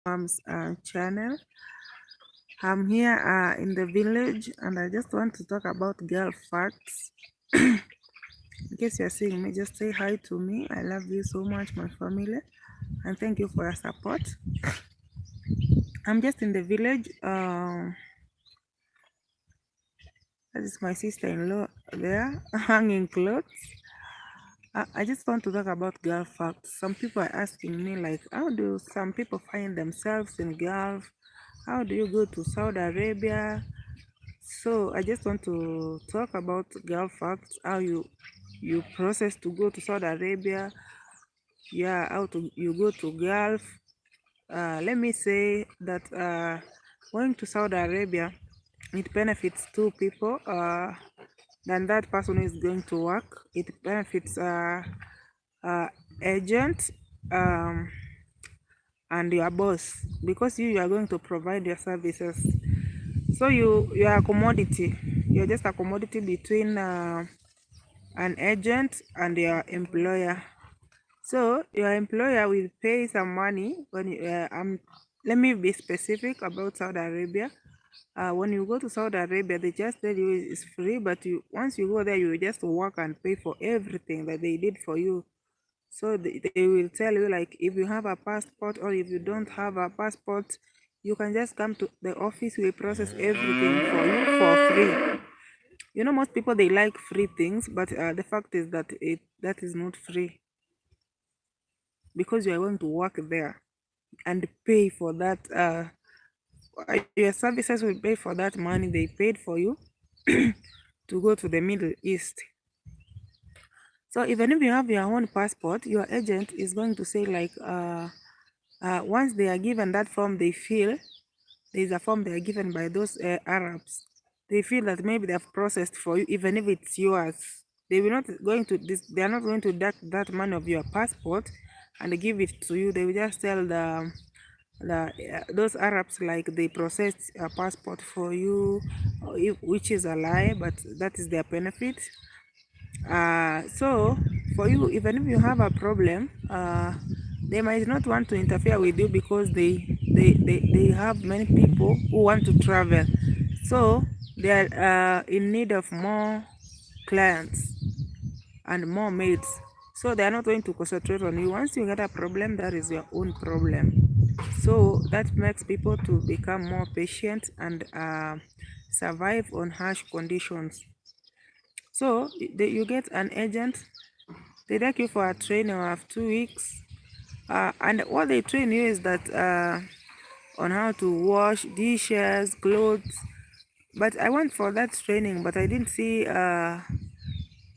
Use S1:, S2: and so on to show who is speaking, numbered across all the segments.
S1: Mom's channel. I'm here in the village and I just want to talk about girl facts. In case you're seeing me, just say hi to me. I love you so much, my family, and thank you for your support. I'm just in the village. That is my sister-in-law there hanging clothes. I just want to talk about girl facts. Some people are asking me like, how do some people find themselves in Gulf? How do you go to Saudi Arabia? So I just want to talk about Gulf facts, how you process to go to Saudi Arabia, yeah, how to you go to Gulf. Let me say that going to Saudi Arabia, it benefits two people. Then that person is going to work. It benefits agent and your boss, because you are going to provide your services. So you are a commodity. You're just a commodity between an agent and your employer. So your employer will pay some money when you, let me be specific about Saudi Arabia. When you go to Saudi Arabia, they just tell you it's free, but once you go there, you just work and pay for everything that they did for you. So they will tell you like, if you have a passport or if you don't have a passport, you can just come to the office. We process everything for you for free. You know, most people they like free things, but the fact is that that is not free, because you are going to work there and pay for that. Your services will pay for that money they paid for you to go to the Middle East. So even if you have your own passport, your agent is going to say like, once they are given that form, they feel there's a form they are given by those Arabs. They feel that maybe they have processed for you, even if it's yours. They will not going to this. They are not going to deduct that money of your passport and give it to you. They will just tell those Arabs like they processed a passport for you, which is a lie, but that is their benefit. So for you, even if you have a problem, they might not want to interfere with you, because they have many people who want to travel. So they are in need of more clients and more maids. So they are not going to concentrate on you. Once you get a problem, that is your own problem. So that makes people to become more patient and survive on harsh conditions. So you get an agent. They take you for a training of 2 weeks, and what they train you is that on how to wash dishes, clothes. But I went for that training, but I didn't see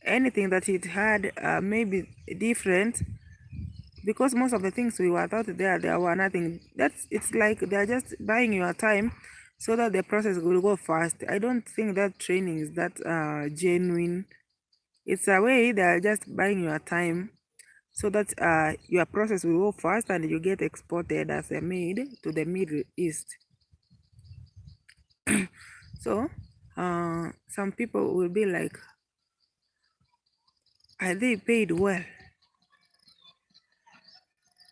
S1: anything that it had maybe different, because most of the things we were taught there were nothing. It's like they're just buying your time so that the process will go fast. I don't think that training is that genuine. It's a way they're just buying your time so that your process will go fast and you get exported as a maid to the Middle East. So some people will be like, are they paid well?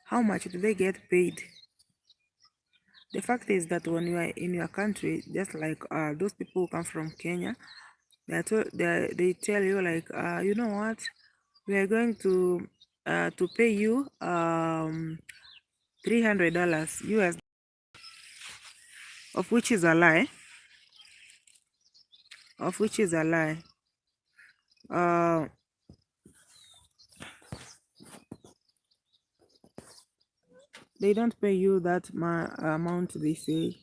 S1: How much do they get paid? The fact is that when you are in your country, just like those people who come from Kenya, they tell you like, you know what, we are going to pay you $300 US, of which is a lie. Of which is a lie. They don't pay you that amount. They say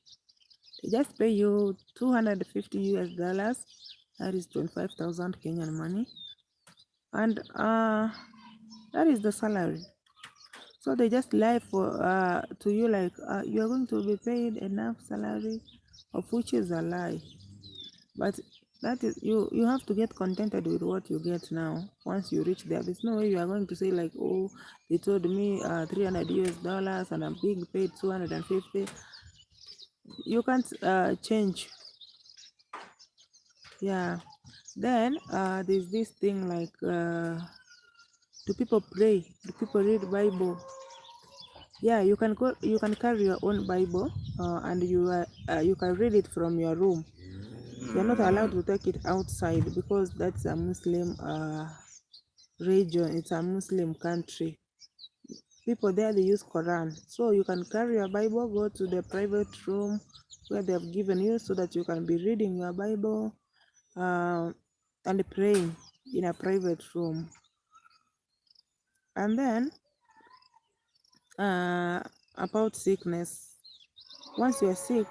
S1: they just pay you 250 US dollars. That is 25,000 Kenyan money, and that is the salary. So they just lie for to you like, you are going to be paid enough salary, of which is a lie. But that is, you have to get contented with what you get now. Once you reach there, there's no way you are going to say like, oh, they told me 300 US dollars and I'm being paid 250. You can't change. Yeah. Then there's this thing like, do people pray? Do people read Bible? Yeah, you can go, you can carry your own Bible, and you can read it from your room. You're not allowed to take it outside because that's a Muslim region. It's a Muslim country. People there, they use Quran. So you can carry your Bible, go to the private room where they have given you so that you can be reading your Bible, uh, and praying in a private room. And then uh, about sickness, once you are sick,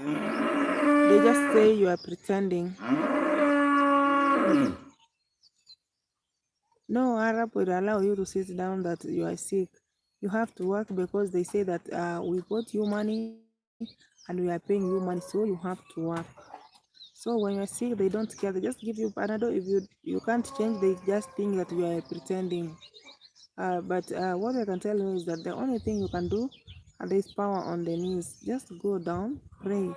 S1: they just say you are pretending. No Arab will allow you to sit down that you are sick. You have to work because they say that we got you money and we are paying you money, so you have to work. So when you're sick, they don't care. They just give you Panadol. If you can't change, they just think that you are pretending. But what I can tell you is that the only thing you can do, and there is power on the knees. Just go down, pray.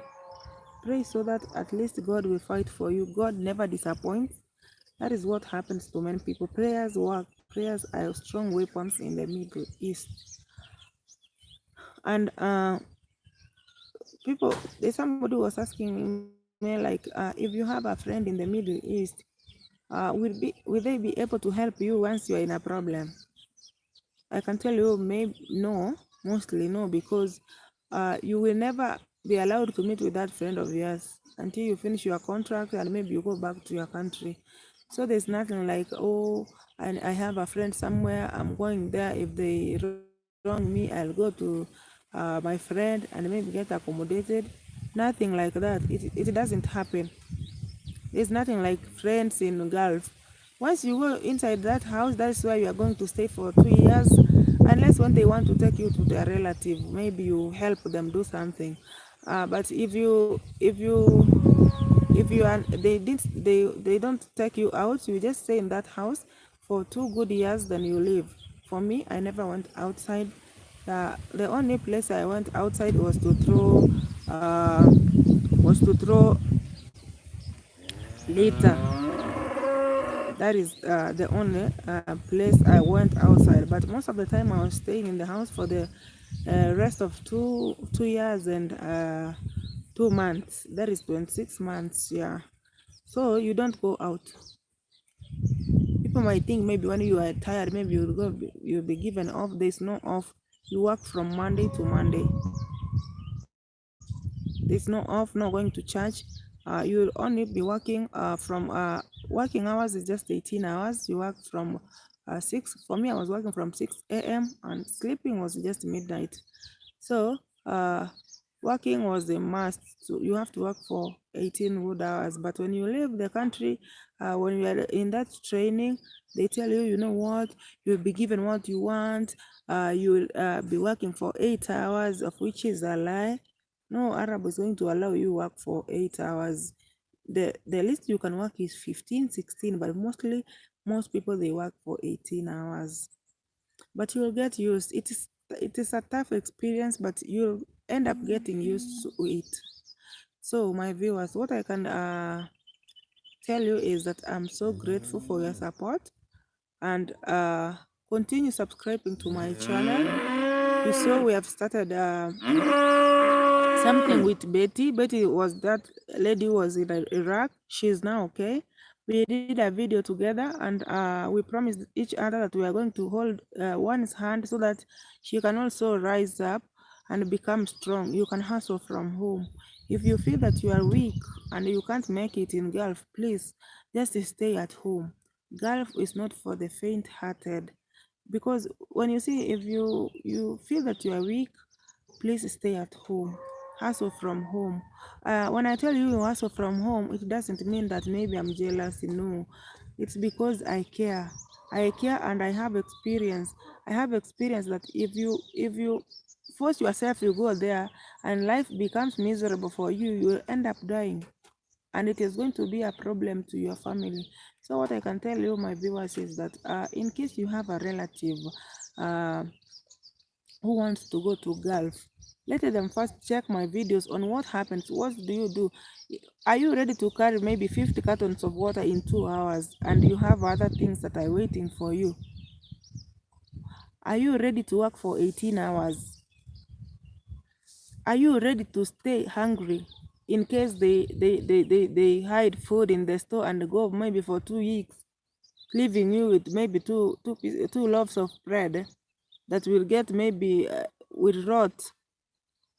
S1: Pray so that at least God will fight for you. God never disappoints. That is what happens to many people. Prayers work. Prayers are strong weapons in the Middle East. And people, there's somebody was asking me like, if you have a friend in the Middle East, will they be able to help you once you are in a problem? I can tell you, maybe no, mostly no, because you will never be allowed to meet with that friend of yours until you finish your contract and maybe you go back to your country. So there's nothing like, oh, and I have a friend somewhere, I'm going there. If they wrong me, I'll go to my friend and maybe get accommodated. Nothing like that. It doesn't happen. There's nothing like friends in Gulf. Once you go inside that house, that's where you are going to stay for 2 years. Unless when they want to take you to their relative, maybe you help them do something. But if you are they don't take you out, you just stay in that house for 2 good years, then you leave. For me, I never went outside. The only place I went outside was to throw litter. That is the only place I went outside. But most of the time I was staying in the house for the rest of two years and 2 months. That is 26 months. Yeah. So you don't go out. People might think maybe when you are tired, maybe you'll be given off. There's no off. You work from Monday to Monday. There's no off, no going to church. You'll only be working from working hours is just 18 hours. You work from 6. For me, I was working from 6 a.m. and sleeping was just midnight. So working was a must. So you have to work for 18 good hours. But when you leave the country, when you are in that training, they tell you, you know what, you'll be given what you want. You'll be working for 8 hours, of which is a lie. No Arab is going to allow you work for 8 hours. The least you can work is 15, 16, but most people they work for 18 hours. But you'll get used. It is a tough experience, but you'll end up getting used to it. So my viewers, what I can tell you is that I'm so grateful for your support, and continue subscribing to my channel. You saw we have started something with Betty. Betty was that lady who was in Iraq. She's now okay. We did a video together, and we promised each other that we are going to hold one's hand so that she can also rise up and become strong. You can hustle from home. If you feel that you are weak and you can't make it in Gulf, please just stay at home. Gulf is not for the faint-hearted, because when you see, if you feel that you are weak, please stay at home. Hustle from home. When I tell you hustle from home, it doesn't mean that maybe I'm jealous. No, it's because I care. I care and I have experience. I have experience that if you force yourself, you go there and life becomes miserable for you, you will end up dying, and it is going to be a problem to your family. So what I can tell you, my viewers, is that in case you have a relative uh, who wants to go to Gulf, let them first check my videos on what happens. What do you do? Are you ready to carry maybe 50 cartons of water in 2 hours and you have other things that are waiting for you? Are you ready to work for 18 hours? Are you ready to stay hungry in case they hide food in the store and go maybe for 2 weeks, leaving you with maybe two loaves of bread that will get maybe will rot?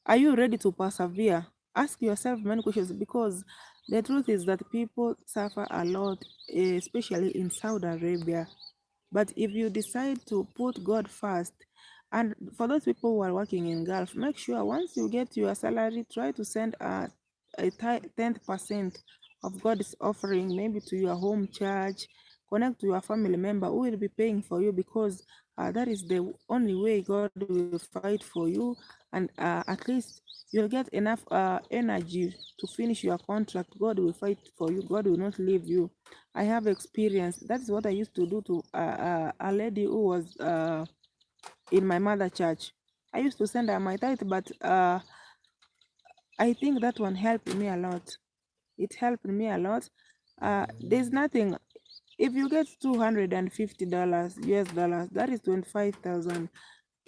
S1: Are you ready to persevere? Ask yourself many questions, because the truth is that people suffer a lot, especially in Saudi Arabia. But if you decide to put God first, and for those people who are working in Gulf, make sure once you get your salary, try to send a 10% of God's offering, maybe to your home church. Connect to your family member who will be paying for you, because that is the only way God will fight for you, and at least you'll get enough energy to finish your contract. God will fight for you. God will not leave you. I have experience. That's what I used to do to a lady who was in my mother church. I used to send her my tithe, but I think that one helped me a lot. It helped me a lot. There's nothing. If you get $250 US dollars, that is 25,000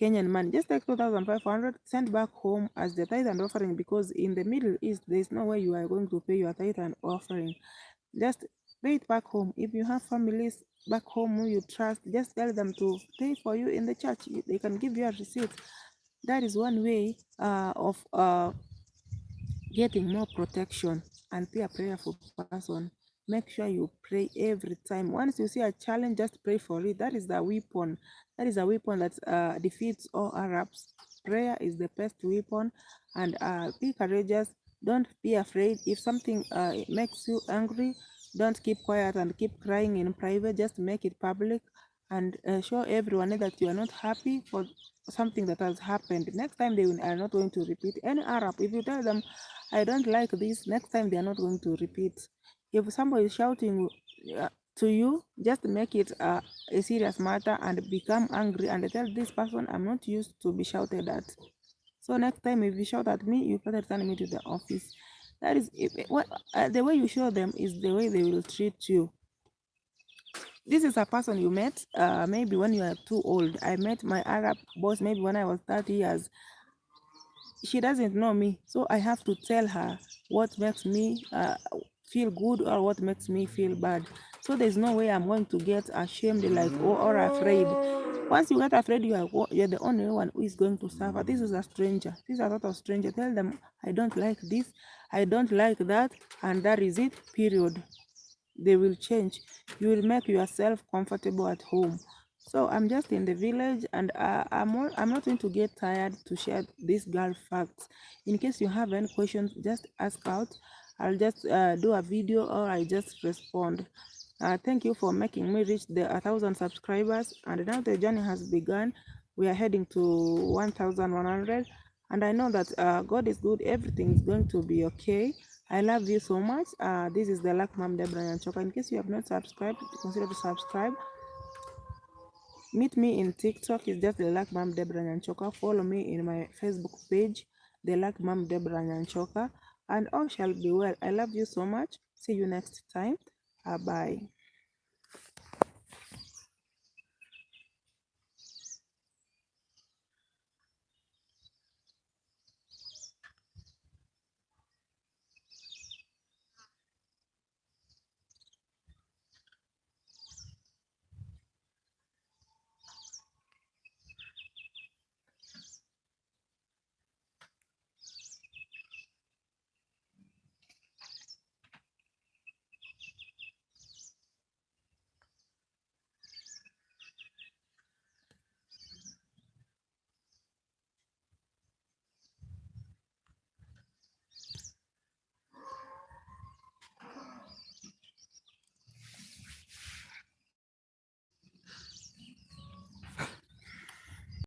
S1: Kenyan money. Just take 2,500, send back home as the tithe and offering, because in the Middle East, there's no way you are going to pay your tithe and offering. Just pay it back home. If you have families back home who you trust, just tell them to pay for you in the church. They can give you a receipt. That is one way of getting more protection. And be a prayerful person. Make sure you pray every time. Once you see a challenge, just pray for it. That is the weapon. That is a weapon that defeats all Arabs. Prayer is the best weapon. And be courageous. Don't be afraid. If something makes you angry, don't keep quiet and keep crying in private. Just make it public, and show everyone that you are not happy for something that has happened. Next time they are not going to repeat. Any Arab, if you tell them, I don't like this, next time they are not going to repeat. If somebody is shouting to you, just make it a serious matter and become angry and tell this person, I'm not used to be shouted at. So next time if you shout at me, you better return me to the office. That is the way you show them is the way they will treat you. This is a person you met maybe when you are too old. I met my Arab boss maybe when I was 30 years. She doesn't know me, so I have to tell her what makes me feel good or what makes me feel bad. So there's no way I'm going to get ashamed like or afraid. Once you get afraid, you're the only one who is going to suffer. This is a stranger. This is a total stranger. Tell them, I don't like this, I don't like that, and that is it, period. They will change. You will make yourself comfortable at home. So I'm just in the village, and I'm not going to get tired to share these girl facts. In case you have any questions, just ask out. I'll just do a video, or I just respond. Thank you for making me reach the 1,000 subscribers, and now the journey has begun. We are heading to 1,100, and I know that God is good. Everything is going to be okay. I love you so much. This is the theluckymumdebranyanchoka. In case you have not subscribed, consider to subscribe. Meet me in TikTok. It's just theluckymumdebranyanchoka. Follow me in my Facebook page, theluckymumdebranyanchoka, and all shall be well. I love you so much. See you next time. Bye.